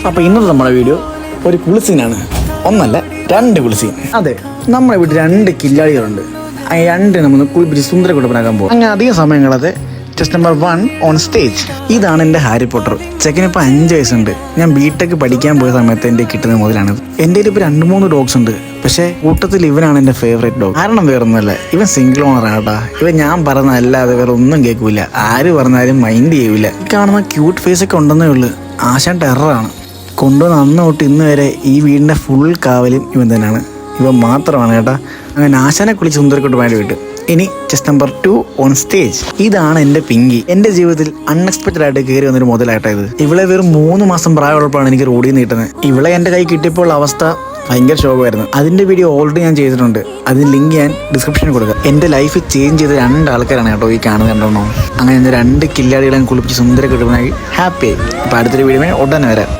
അപ്പോൾ ഇന്നത്തെ നമ്മുടെ വീഡിയോ ഒരു കുളിസീനാണ്. ഒന്നല്ല, 2 കുളിസീൻ. അതെ, നമ്മുടെ വീട്ടിൽ 2 കില്ലാടികളുണ്ട്. ആ 2 നമ്മൾ കുളിപ്പിച്ച് സുന്ദര കുട്ടപ്പനാക്കാൻ പോകും. അങ്ങനെ അധികം സമയങ്ങളത് ടെസ്റ്റ് നമ്പർ 1 ഓൺ സ്റ്റേജ്. ഇതാണ് എൻ്റെ ഹാരി പോട്ടർ. ചെക്കനിപ്പോൾ 5 വയസ്സുണ്ട്. ഞാൻ ബിടെക് പഠിക്കാൻ പോയ സമയത്ത് എൻ്റെ കിട്ടുന്ന മുതലാണ്. എൻ്റെ കയ്യിൽ ഇപ്പോൾ 2-3 ഡോഗ്സ് ഉണ്ട്. പക്ഷേ കൂട്ടത്തിൽ ഇവനാണ് എൻ്റെ ഫേവറേറ്റ് ഡോഗ്. കാരണം വേറൊന്നുമല്ല, ഇവൻ സിംഗിൾ ഓണറാണ് കേട്ടോ. ഇവൻ ഞാൻ പറഞ്ഞതല്ലാതെ വേറെ ഒന്നും കേൾക്കൂല. ആര് പറഞ്ഞാലും മൈൻഡ് ചെയ്യൂല. കാണുന്ന ക്യൂട്ട് ഫേസ് ഒക്കെ ഉണ്ടെന്നേ ഉള്ളൂ. ആശാൻ ടെററാണ്. കൊണ്ടുവന്ന് അന്ന് തൊട്ട് ഇന്ന് വരെ ഈ വീടിൻ്റെ ഫുൾ കാവലും ഇവൻ തന്നെയാണ്. ഇവൻ മാത്രമാണ് കേട്ടോ. അങ്ങനെ ആശാനെ കുളിച്ച് സുന്ദരക്കുട്ടമായിട്ട് വിട്ടു. ഇനി ടെസ്റ്റ് നമ്പർ 2 ഓൺ സ്റ്റേജ്. ഇതാണ് എൻ്റെ പിങ്കി. എൻ്റെ ജീവിതത്തിൽ അൺഎക്സ്പെക്റ്റഡ് ആയിട്ട് കയറി വന്നൊരു മുതലായിട്ടാ ഇത്. ഇവളെ വെറും 3 മാസം പ്രായമുള്ളപ്പോഴാണ് എനിക്ക് റോഡിൽ നിന്ന് കിട്ടുന്നത്. ഇവളെ എൻ്റെ കൈ കിട്ടിയപ്പോൾ അവസ്ഥ ഭയങ്കര ശോകമായിരുന്നു. അതിൻ്റെ വീഡിയോ ഓൾറെഡി ഞാൻ ചെയ്തിട്ടുണ്ട്. അതിന് ലിങ്ക് ഞാൻ ഡിസ്ക്രിപ്ഷനിൽ കൊടുക്കാം. എൻ്റെ ലൈഫ് ചേഞ്ച് ചെയ്ത 2 ആൾക്കാരാണ് കേട്ടോ ഈ കാണുന്നത്. കണ്ടോണോ? അങ്ങനെ എൻ്റെ 2 കില്ലാടികളെ കുളിപ്പിച്ച് സുന്ദര കുട്ടപ്പനായി ഹാപ്പിയായി. അപ്പോൾ അടുത്തൊരു വീഡിയോ ഉടനെ വരാം.